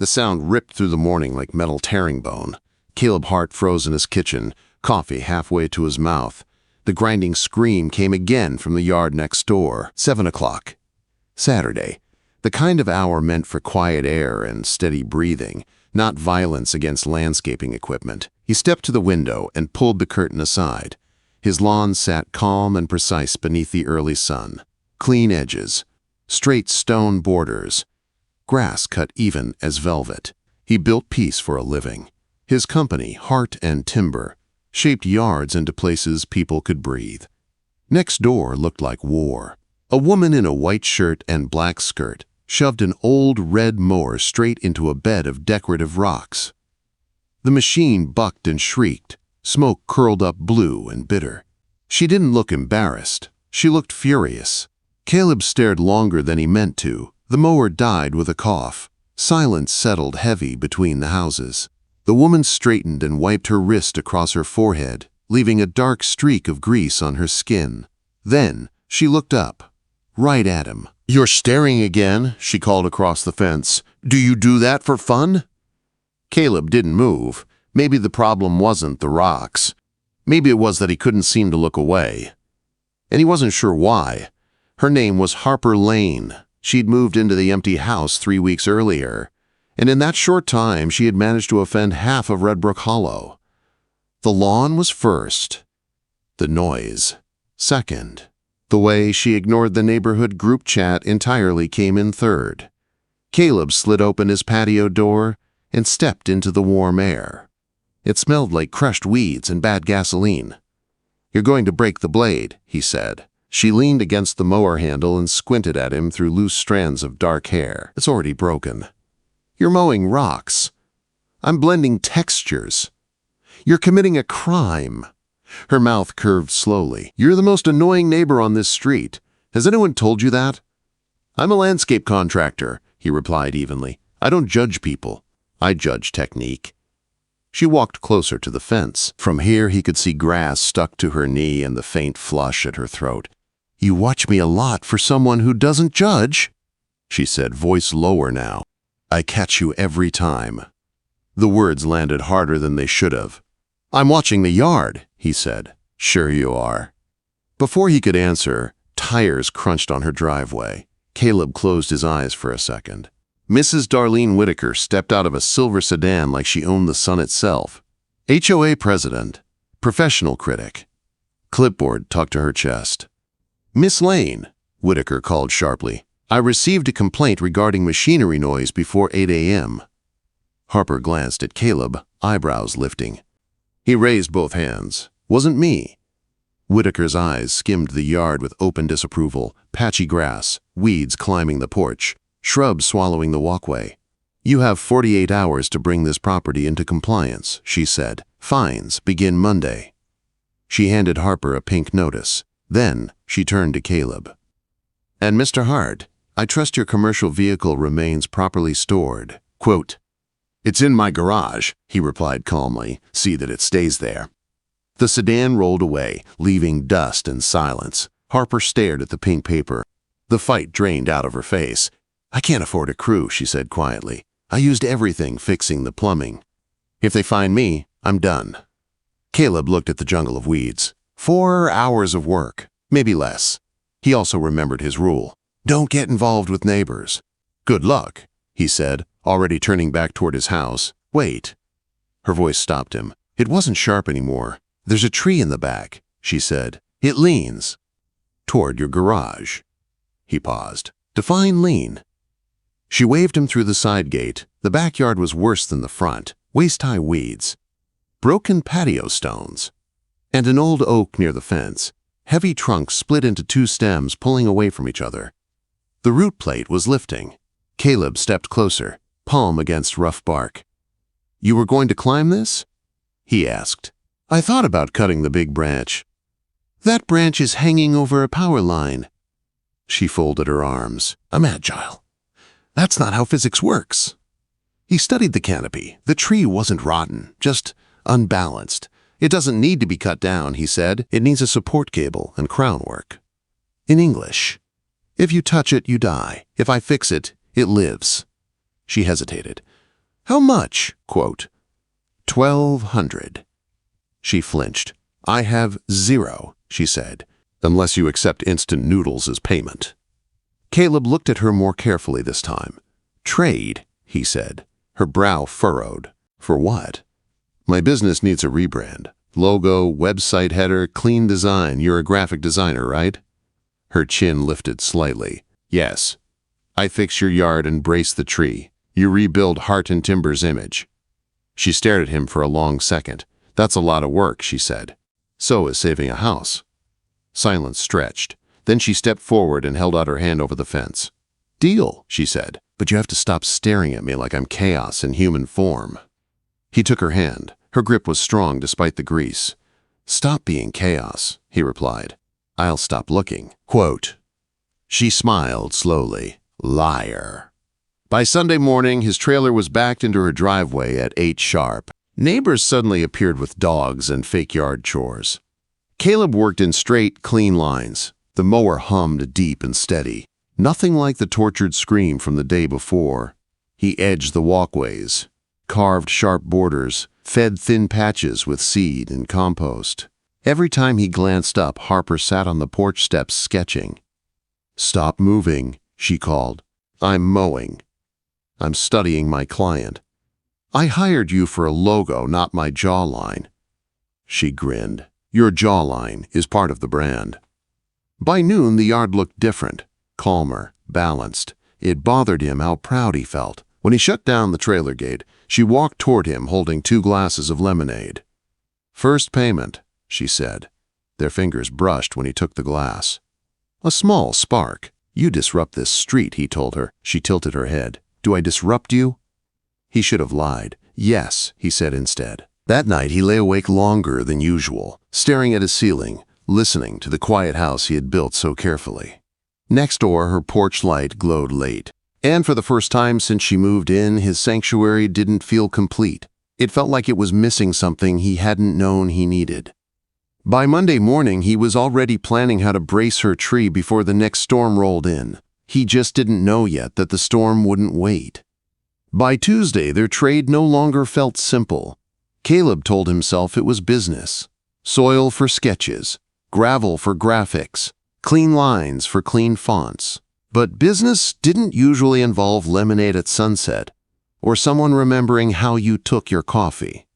The sound ripped through the morning like metal tearing bone. Caleb Hart froze in his kitchen, coffee halfway to his mouth. The grinding scream came again from the yard next door. 7 o'clock. Saturday. The kind of hour meant for quiet air and steady breathing, not violence against landscaping equipment. He stepped to the window and pulled the curtain aside. His lawn sat calm and precise beneath the early sun. Clean edges, straight stone borders, grass cut even as velvet. He built peace for a living. His company, Heart and Timber, shaped yards into places people could breathe. Next door looked like war. A woman in a white shirt and black skirt shoved an old red mower straight into a bed of decorative rocks. The machine bucked and shrieked. Smoke curled up blue and bitter. She didn't look embarrassed. She looked furious. Caleb stared longer than he meant to. The mower died with a cough. Silence settled heavy between the houses. The woman straightened and wiped her wrist across her forehead, leaving a dark streak of grease on her skin. Then she looked up, right at him. "You're staring again," she called across the fence. "Do you do that for fun?" Caleb didn't move. Maybe the problem wasn't the rocks. Maybe it was that he couldn't seem to look away. And he wasn't sure why. Her name was Harper Lane. She'd moved into the empty house 3 weeks earlier, and in that short time she had managed to offend half of Red Brook Hollow. The lawn was first. The noise, second. The way she ignored the neighborhood group chat entirely came in third. Caleb slid open his patio door and stepped into the warm air. It smelled like crushed weeds and bad gasoline. "You're going to break the blade," he said. She leaned against the mower handle and squinted at him through loose strands of dark hair. "It's already broken." "You're mowing rocks." "I'm blending textures." "You're committing a crime." Her mouth curved slowly. "You're the most annoying neighbor on this street. Has anyone told you that?" "I'm a landscape contractor," he replied evenly. "I don't judge people. I judge technique." She walked closer to the fence. From here he could see grass stuck to her knee and the faint flush at her throat. "You watch me a lot for someone who doesn't judge," she said, voice lower now. "I catch you every time." The words landed harder than they should have. "I'm watching the yard," he said. "Sure you are." Before he could answer, tires crunched on her driveway. Caleb closed his eyes for a second. Mrs. Darlene Whitaker stepped out of a silver sedan like she owned the sun itself. HOA president, professional critic. Clipboard tucked to her chest. "Miss Lane," Whitaker called sharply, "I received a complaint regarding machinery noise before 8 a.m. Harper glanced at Caleb, eyebrows lifting. He raised both hands. "Wasn't me." Whitaker's eyes skimmed the yard with open disapproval, patchy grass, weeds climbing the porch, shrubs swallowing the walkway. "You have 48 hours to bring this property into compliance," she said. "Fines begin Monday." She handed Harper a pink notice. Then she turned to Caleb. "And Mr. Hart, I trust your commercial vehicle remains properly stored." Quote, "It's in my garage," he replied calmly. "See that it stays there." The sedan rolled away, leaving dust and silence. Harper stared at the pink paper. The fight drained out of her face. "I can't afford a crew," she said quietly. "I used everything fixing the plumbing. If they find me, I'm done." Caleb looked at the jungle of weeds. 4 hours of work, maybe less. He also remembered his rule. Don't get involved with neighbors. "Good luck," he said, already turning back toward his house. "Wait." Her voice stopped him. It wasn't sharp anymore. "There's a tree in the back," she said. "It leans toward your garage." He paused. "Define lean." She waved him through the side gate. The backyard was worse than the front. Waist-high weeds, broken patio stones, and an old oak near the fence. Heavy trunks split into 2 stems pulling away from each other. The root plate was lifting. Caleb stepped closer, palm against rough bark. "You were going to climb this?" he asked. "I thought about cutting the big branch." "That branch is hanging over a power line." She folded her arms. "I'm agile. That's not how physics works." He studied the canopy. The tree wasn't rotten, just unbalanced. "It doesn't need to be cut down," he said. "It needs a support cable and crown work." In English, "If you touch it, you die. If I fix it, it lives." She hesitated. How much? Quote, 1,200. She flinched. I have 0, she said, unless you accept instant noodles as payment. Caleb looked at her more carefully this time. Trade, he said, her brow furrowed. For what? My business needs a rebrand. Logo, website header, clean design. You're a graphic designer, right? Her chin lifted slightly. Yes. I fix your yard and brace the tree. You rebuild Heart and Timber's image. She stared at him for a long second. That's a lot of work, she said. So is saving a house. Silence stretched. Then she stepped forward and held out her hand over the fence. Deal, she said, but you have to stop staring at me like I'm chaos in human form. He took her hand. Her grip was strong despite the grease. Stop being chaos, he replied. I'll stop looking. Quote. She smiled slowly. Liar. By Sunday morning, his trailer was backed into her driveway at 8 sharp. Neighbors suddenly appeared with dogs and fake yard chores. Caleb worked in straight, clean lines. The mower hummed deep and steady. Nothing like the tortured scream from the day before. He edged the walkways, carved sharp borders, fed thin patches with seed and compost. Every time he glanced up, Harper sat on the porch steps sketching. Stop moving, she called. I'm mowing. I'm studying my client. I hired you for a logo, not my jawline. She grinned. Your jawline is part of the brand. By noon, the yard looked different, calmer, balanced. It bothered him how proud he felt. When he shut down the trailer gate, she walked toward him holding 2 glasses of lemonade. First payment, she said. Their fingers brushed when he took the glass. A small spark. You disrupt this street, he told her. She tilted her head. Do I disrupt you? He should have lied. Yes, he said instead. That night he lay awake longer than usual, staring at his ceiling, listening to the quiet house he had built so carefully. Next door, her porch light glowed late. And for the first time since she moved in, his sanctuary didn't feel complete. It felt like it was missing something he hadn't known he needed. By Monday morning, he was already planning how to brace her tree before the next storm rolled in. He just didn't know yet that the storm wouldn't wait. By Tuesday, their trade no longer felt simple. Caleb told himself it was business. Soil for sketches, gravel for graphics, clean lines for clean fonts. But business didn't usually involve lemonade at sunset or someone remembering how you took your coffee.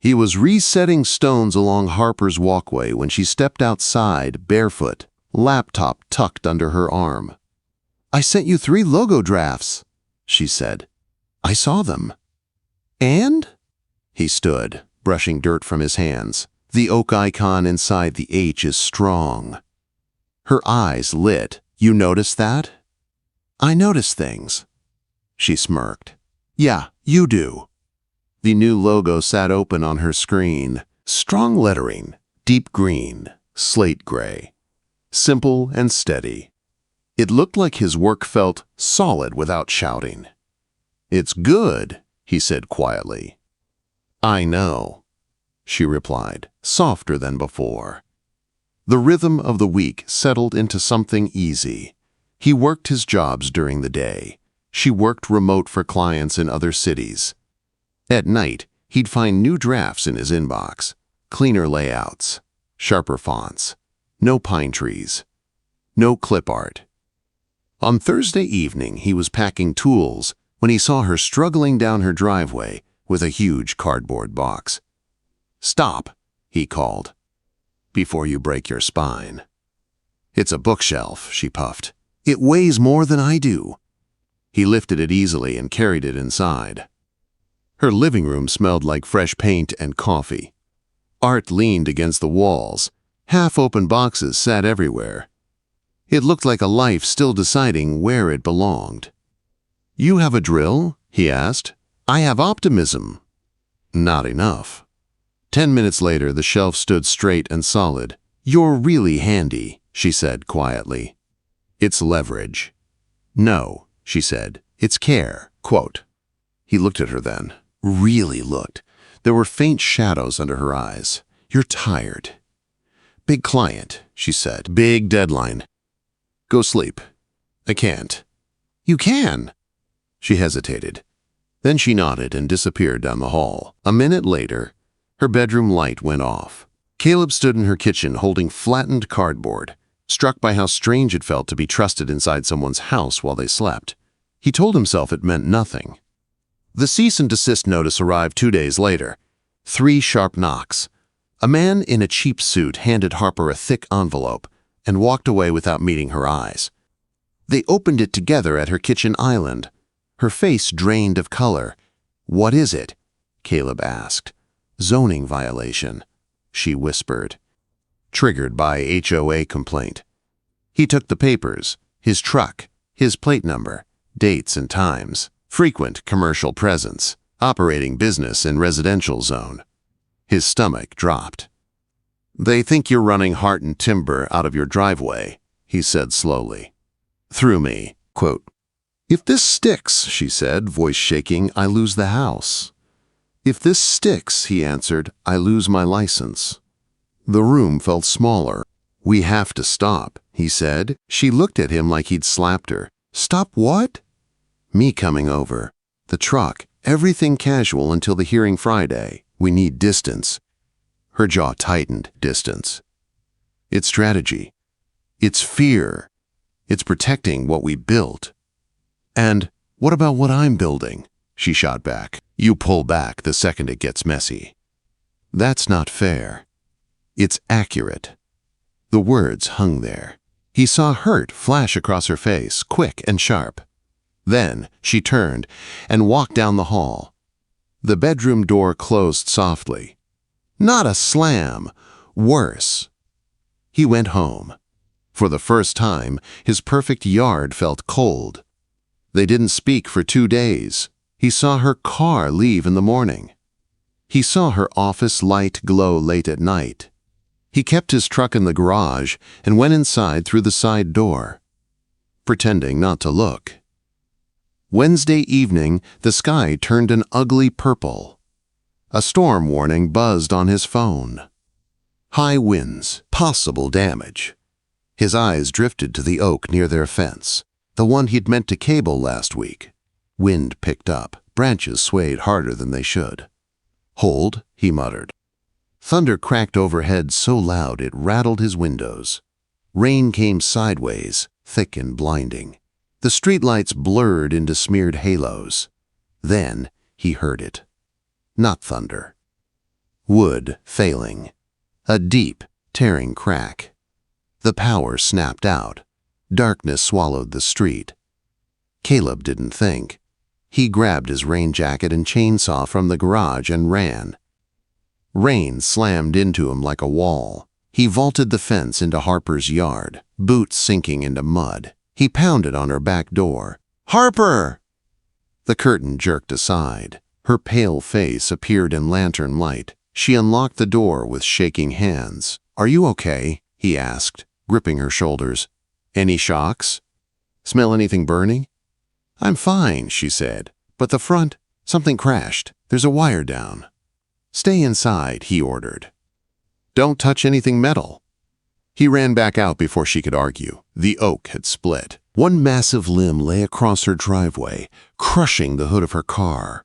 He was resetting stones along Harper's walkway when she stepped outside, barefoot, laptop tucked under her arm. I sent you 3 logo drafts, she said. I saw them. And? He stood, brushing dirt from his hands. The oak icon inside the H is strong. Her eyes lit. You notice that? I notice things. She smirked. Yeah, you do. The new logo sat open on her screen. Strong lettering, deep green, slate gray. Simple and steady. It looked like his work felt solid without shouting. It's good, he said quietly. I know, she replied, softer than before. The rhythm of the week settled into something easy. He worked his jobs during the day. She worked remote for clients in other cities. At night, he'd find new drafts in his inbox, cleaner layouts, sharper fonts, no pine trees, no clip art. On Thursday evening, he was packing tools when he saw her struggling down her driveway with a huge cardboard box. Stop, he called, before you break your spine. It's a bookshelf, she puffed. It weighs more than I do. He lifted it easily and carried it inside. Her living room smelled like fresh paint and coffee. Art leaned against the walls. Half-open boxes sat everywhere. It looked like a life still deciding where it belonged. You have a drill? He asked. I have optimism. Not enough. 10 minutes later, the shelf stood straight and solid. You're really handy, she said quietly. It's leverage. No, she said. It's care. Quote. He looked at her then. Really looked. There were faint shadows under her eyes. You're tired. Big client, she said. Big deadline. Go sleep. I can't. You can. She hesitated. Then she nodded and disappeared down the hall. A minute later, her bedroom light went off. Caleb stood in her kitchen holding flattened cardboard, struck by how strange it felt to be trusted inside someone's house while they slept. He told himself it meant nothing. The cease and desist notice arrived 2 days later. 3 sharp knocks. A man in a cheap suit handed Harper a thick envelope and walked away without meeting her eyes. They opened it together at her kitchen island. Her face drained of color. "What is it?" Caleb asked. "Zoning violation," she whispered. Triggered by HOA complaint. He took the papers, his truck, his plate number, dates and times, frequent commercial presence, operating business in residential zone. His stomach dropped. "They think you're running Heart and Timber out of your driveway," he said slowly. "Through me." Quote, "If this sticks," she said, voice shaking, "I lose the house." "If this sticks," he answered, "I lose my license." The room felt smaller. "We have to stop," he said. She looked at him like he'd slapped her. "Stop what?" "Me coming over. The truck. Everything casual until the hearing Friday. We need distance." Her jaw tightened. Distance. It's strategy. It's fear. It's protecting what we built. "And what about what I'm building?" she shot back. "You pull back the second it gets messy." "That's not fair." "It's accurate." The words hung there. He saw hurt flash across her face, quick and sharp. Then she turned and walked down the hall. The bedroom door closed softly. Not a slam. Worse. He went home. For the first time, his perfect yard felt cold. They didn't speak for 2 days. He saw her car leave in the morning. He saw her office light glow late at night. He kept his truck in the garage and went inside through the side door, pretending not to look. Wednesday evening, the sky turned an ugly purple. A storm warning buzzed on his phone. High winds, possible damage. His eyes drifted to the oak near their fence, the one he'd meant to cable last week. Wind picked up, branches swayed harder than they should. "Hold," he muttered. Thunder cracked overhead so loud it rattled his windows. Rain came sideways, thick and blinding. The streetlights blurred into smeared halos. Then he heard it. Not thunder. Wood failing. A deep, tearing crack. The power snapped out. Darkness swallowed the street. Caleb didn't think. He grabbed his rain jacket and chainsaw from the garage and ran. Rain slammed into him like a wall. He vaulted the fence into Harper's yard, boots sinking into mud. He pounded on her back door. "Harper!" The curtain jerked aside. Her pale face appeared in lantern light. She unlocked the door with shaking hands. "Are you okay?" he asked, gripping her shoulders. "Any shocks? Smell anything burning?" "I'm fine," she said. "But the front, something crashed. There's a wire down." "Stay inside," he ordered. "Don't touch anything metal." He ran back out before she could argue. The oak had split. One massive limb lay across her driveway, crushing the hood of her car.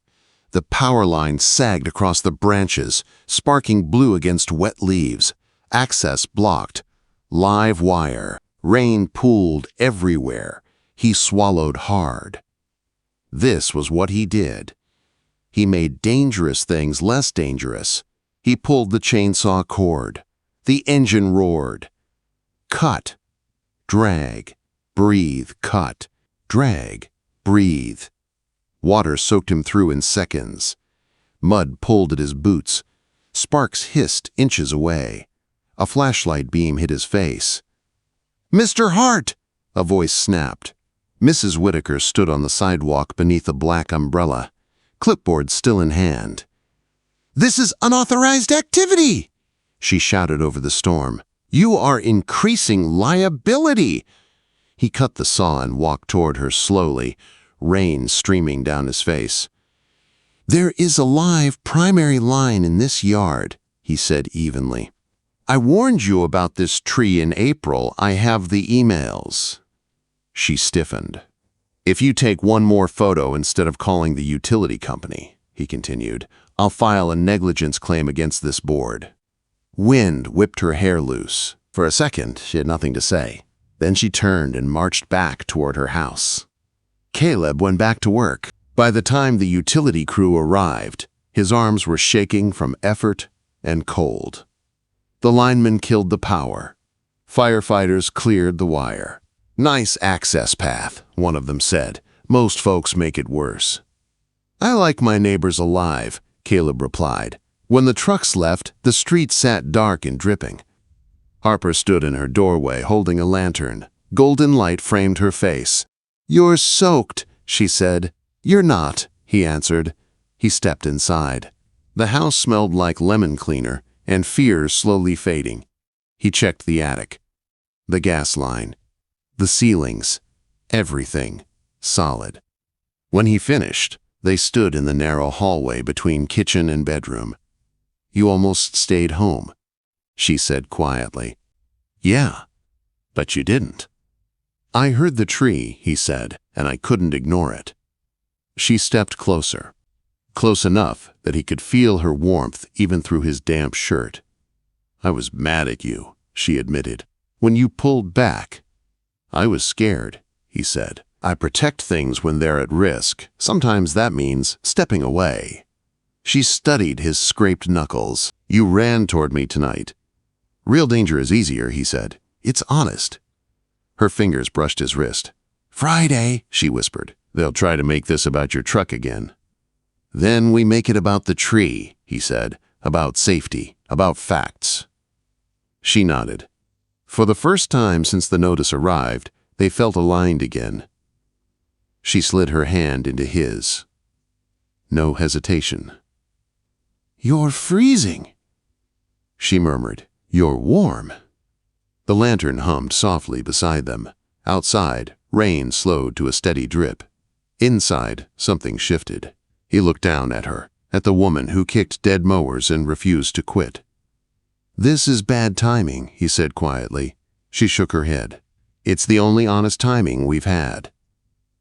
The power line sagged across the branches, sparking blue against wet leaves. Access blocked. Live wire. Rain pooled everywhere. He swallowed hard. This was what he did. He made dangerous things less dangerous. He pulled the chainsaw cord. The engine roared. Cut. Drag. Breathe. Cut. Drag. Breathe. Water soaked him through in seconds. Mud pulled at his boots. Sparks hissed inches away. A flashlight beam hit his face. "Mr. Hart!" a voice snapped. Mrs. Whitaker stood on the sidewalk beneath a black umbrella, clipboard still in hand. "This is unauthorized activity!" she shouted over the storm. "You are increasing liability!" He cut the saw and walked toward her slowly, rain streaming down his face. "There is a live primary line in this yard," he said evenly. "I warned you about this tree in April. I have the emails." She stiffened. If you take one more photo instead of calling the utility company, he continued, I'll file a negligence claim against this board. Wind whipped her hair loose. For a second, she had nothing to say. Then she turned and marched back toward her house. Caleb went back to work. By the time the utility crew arrived, his arms were shaking from effort and cold. The linemen killed the power. Firefighters cleared the wire. Nice access path, one of them said. Most folks make it worse. I like my neighbors alive, Caleb replied. When the trucks left, the street sat dark and dripping. Harper stood in her doorway holding a lantern. Golden light framed her face. You're soaked, she said. You're not, he answered. He stepped inside. The house smelled like lemon cleaner and fear slowly fading. He checked the attic, the gas line, the ceilings, everything solid. When he finished, they stood in the narrow hallway between kitchen and bedroom. You almost stayed home, she said quietly. Yeah, but you didn't. I heard the tree, he said, and I couldn't ignore it. She stepped closer, close enough that he could feel her warmth even through his damp shirt. I was mad at you, she admitted. When you pulled back, I was scared, he said. I protect things when they're at risk. Sometimes that means stepping away. She studied his scraped knuckles. You ran toward me tonight. Real danger is easier, he said. It's honest. Her fingers brushed his wrist. Friday, she whispered. They'll try to make this about your truck again. Then we make it about the tree, he said. About safety, about facts. She nodded. For the first time since the notice arrived, they felt aligned again. She slid her hand into his. No hesitation. You're freezing, she murmured. You're warm. The lantern hummed softly beside them. Outside, rain slowed to a steady drip. Inside, something shifted. He looked down at her, at the woman who kicked dead mowers and refused to quit. This is bad timing, he said quietly. She shook her head. It's the only honest timing we've had.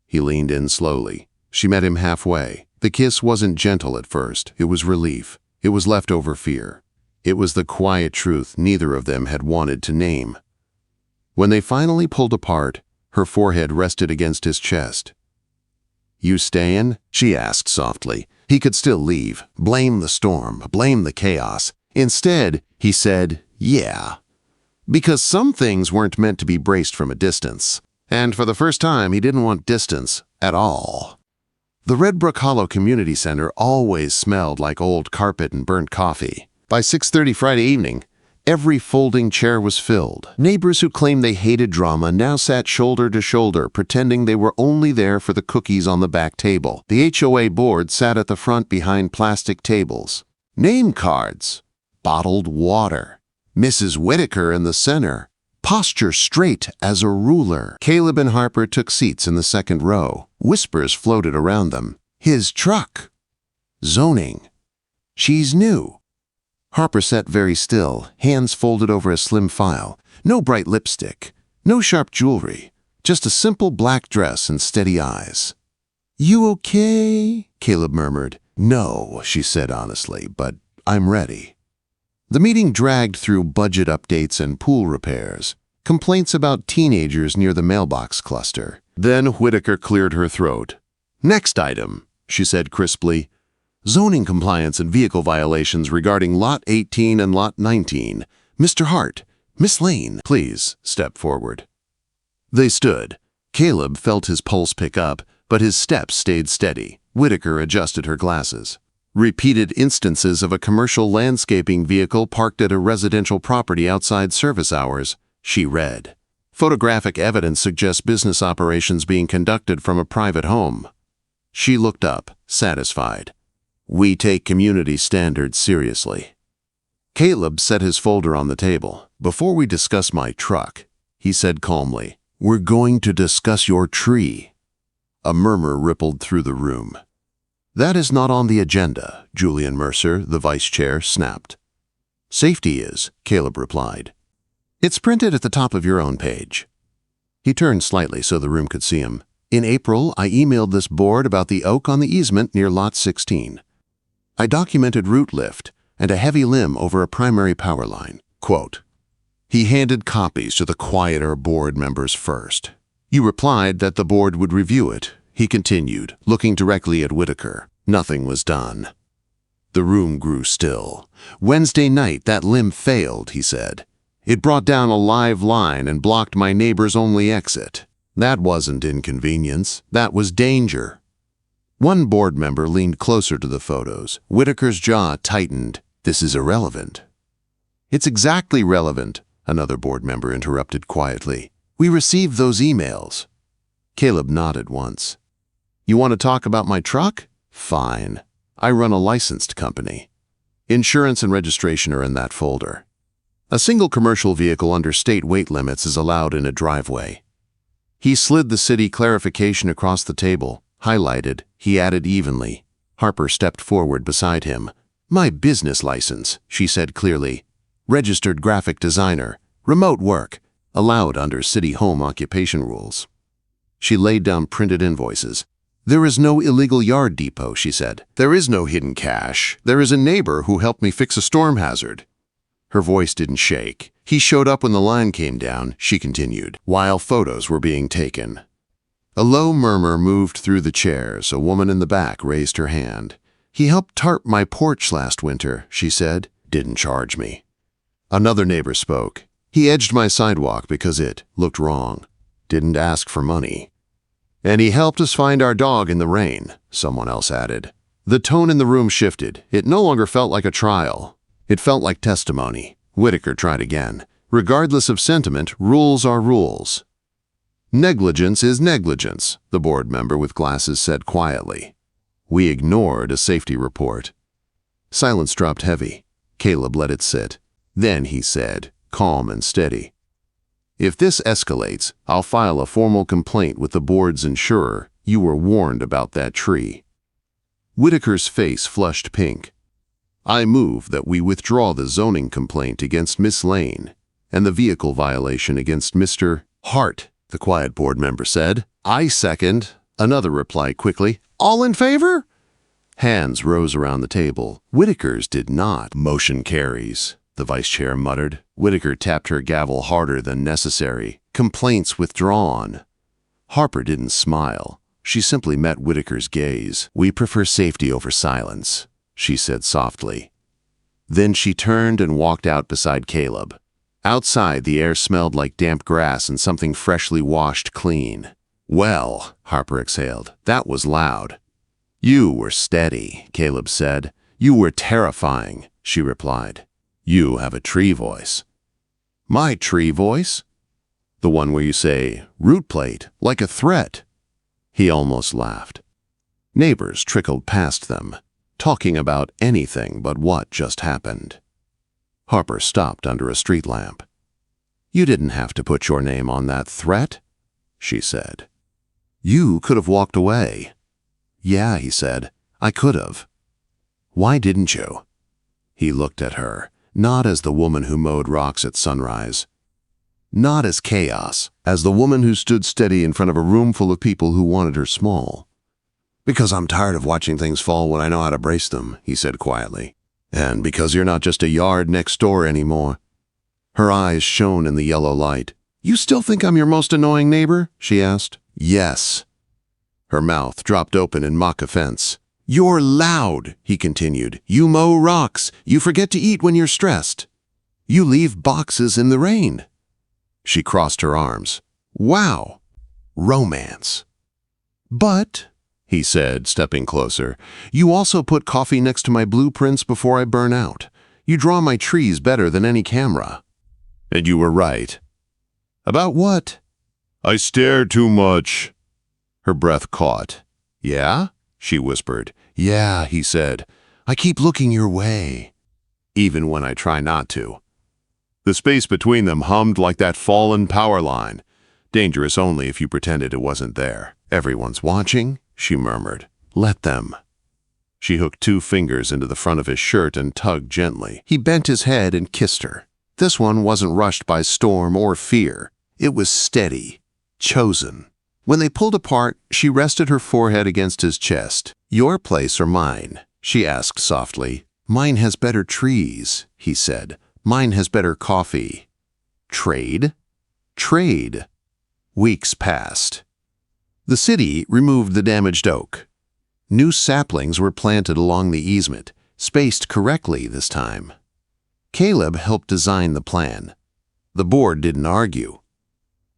He leaned in slowly. She met him halfway. The kiss wasn't gentle at first. It was relief. It was leftover fear. It was the quiet truth neither of them had wanted to name. When they finally pulled apart, her forehead rested against his chest. You stayin'? She asked softly. He could still leave, blame the storm, blame the chaos. Instead, he said, yeah. Because some things weren't meant to be braced from a distance. And for the first time, he didn't want distance at all. The Red Brook Hollow Community Center always smelled like old carpet and burnt coffee. By 6:30 Friday evening, every folding chair was filled. Neighbors who claimed they hated drama now sat shoulder to shoulder, pretending they were only there for the cookies on the back table. The HOA board sat at the front behind plastic tables. Name cards, bottled water. Mrs. Whitaker in the center, posture straight as a ruler. Caleb and Harper took seats in the second row. Whispers floated around them. His truck. Zoning. She's new. Harper sat very still, hands folded over a slim file. No bright lipstick, no sharp jewelry, just a simple black dress and steady eyes. You okay? Caleb murmured. No, she said honestly, but I'm ready. The meeting dragged through budget updates and pool repairs, complaints about teenagers near the mailbox cluster. Then Whitaker cleared her throat. Next item, she said crisply. Zoning compliance and vehicle violations regarding Lot 18 and Lot 19. Mr. Hart, Miss Lane, please step forward. They stood. Caleb felt his pulse pick up, but his steps stayed steady. Whitaker adjusted her glasses. Repeated instances of a commercial landscaping vehicle parked at a residential property outside service hours, she read. Photographic evidence suggests business operations being conducted from a private home. She looked up, satisfied. We take community standards seriously. Caleb set his folder on the table. Before we discuss my truck, he said calmly, we're going to discuss your tree. A murmur rippled through the room. That is not on the agenda, Julian Mercer, the vice chair, snapped. Safety is, Caleb replied. It's printed at the top of your own page. He turned slightly so the room could see him. In April, I emailed this board about the oak on the easement near Lot 16. I documented root lift and a heavy limb over a primary power line. Quote, he handed copies to the quieter board members first. You replied that the board would review it. He continued, looking directly at Whitaker. Nothing was done. The room grew still. Wednesday night, that limb failed, he said. It brought down a live line and blocked my neighbor's only exit. That wasn't inconvenience. That was danger. One board member leaned closer to the photos. Whitaker's jaw tightened. This is irrelevant. It's exactly relevant, another board member interrupted quietly. We received those emails. Caleb nodded once. You want to talk about my truck? Fine. I run a licensed company. Insurance and registration are in that folder. A single commercial vehicle under state weight limits is allowed in a driveway. He slid the city clarification across the table, highlighted. He added evenly. Harper stepped forward beside him. My business license, she said clearly. Registered graphic designer. Remote work. Allowed under city home occupation rules. She laid down printed invoices. There is no illegal yard depot, she said. There is no hidden cash. There is a neighbor who helped me fix a storm hazard. Her voice didn't shake. He showed up when the line came down, she continued, while photos were being taken. A low murmur moved through the chairs. A woman in the back raised her hand. He helped tarp my porch last winter, she said. Didn't charge me. Another neighbor spoke. He edged my sidewalk because it looked wrong. Didn't ask for money. And he helped us find our dog in the rain, someone else added. The tone in the room shifted. It no longer felt like a trial. It felt like testimony. Whitaker tried again. Regardless of sentiment, rules are rules. Negligence is negligence, the board member with glasses said quietly. We ignored a safety report. Silence dropped heavy. Caleb let it sit. Then he said, calm and steady, if this escalates, I'll file a formal complaint with the board's insurer. You were warned about that tree. Whitaker's face flushed pink. I move that we withdraw the zoning complaint against Miss Lane and the vehicle violation against Mr. Hart, the quiet board member said. I second, another replied quickly. All in favor? Hands rose around the table. Whitaker's did not. Motion carries, the vice chair muttered. Whitaker tapped her gavel harder than necessary. Complaints withdrawn. Harper didn't smile. She simply met Whitaker's gaze. We prefer safety over silence, she said softly. Then she turned and walked out beside Caleb. Outside, the air smelled like damp grass and something freshly washed clean. Well, Harper exhaled, that was loud. You were steady, Caleb said. You were terrifying, she replied. You have a tree voice. My tree voice? The one where you say, root plate, like a threat. He almost laughed. Neighbors trickled past them, talking about anything but what just happened. Harper stopped under a street lamp. You didn't have to put your name on that threat, she said. You could have walked away. Yeah, he said, I could have. Why didn't you? He looked at her. Not as the woman who mowed rocks at sunrise. Not as chaos, as the woman who stood steady in front of a room full of people who wanted her small. Because I'm tired of watching things fall when I know how to brace them, he said quietly. And because you're not just a yard next door anymore. Her eyes shone in the yellow light. You still think I'm your most annoying neighbor? She asked. Yes. Her mouth dropped open in mock offense. You're loud, he continued. You mow rocks. You forget to eat when you're stressed. You leave boxes in the rain. She crossed her arms. Wow. Romance. But, he said, stepping closer, you also put coffee next to my blueprints before I burn out. You draw my trees better than any camera. And you were right. About what? I stare too much. Her breath caught. Yeah? She whispered. Yeah, he said. I keep looking your way. Even when I try not to. The space between them hummed like that fallen power line. Dangerous only if you pretended it wasn't there. Everyone's watching, she murmured. Let them. She hooked 2 fingers into the front of his shirt and tugged gently. He bent his head and kissed her. This one wasn't rushed by storm or fear. It was steady, chosen. When they pulled apart, she rested her forehead against his chest. "Your place or mine?" she asked softly. "Mine has better trees," he said. "Mine has better coffee." "Trade?" "Trade." Weeks passed. The city removed the damaged oak. New saplings were planted along the easement, spaced correctly this time. Caleb helped design the plan. The board didn't argue.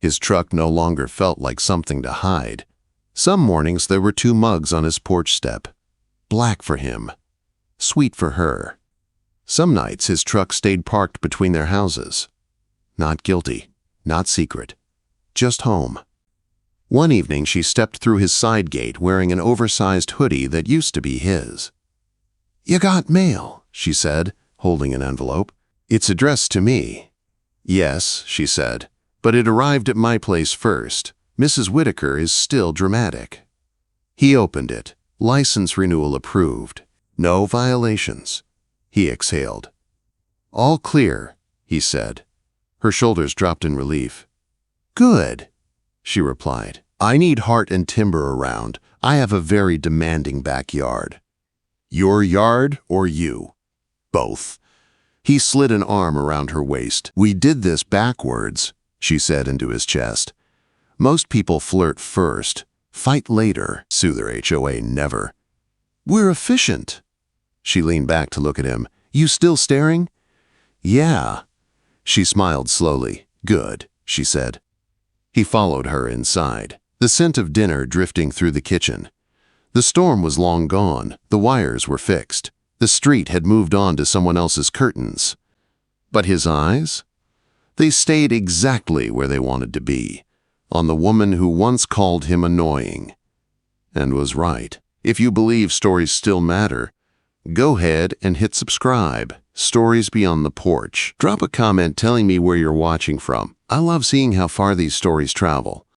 His truck no longer felt like something to hide. Some mornings there were 2 mugs on his porch step. Black for him, sweet for her. Some nights his truck stayed parked between their houses. Not guilty, not secret, just home. One evening she stepped through his side gate wearing an oversized hoodie that used to be his. "You got mail," she said, holding an envelope. "It's addressed to me." "Yes," she said, "but it arrived at my place first. Mrs. Whitaker is still dramatic." He opened it. License renewal approved. No violations. He exhaled. "All clear," he said. Her shoulders dropped in relief. "Good," she replied. "I need heart and timber around. I have a very demanding backyard." "Your yard or you?" "Both." He slid an arm around her waist. "We did this backwards," she said into his chest. "Most people flirt first, fight later. Soother HOA never." "We're efficient." She leaned back to look at him. "You still staring?" "Yeah." She smiled slowly. "Good," she said. He followed her inside, the scent of dinner drifting through the kitchen. The storm was long gone. The wires were fixed. The street had moved on to someone else's curtains. But his eyes? They stayed exactly where they wanted to be, on the woman who once called him annoying. And was right. If you believe stories still matter, go ahead and hit subscribe. Stories Beyond the Porch. Drop a comment telling me where you're watching from. I love seeing how far these stories travel.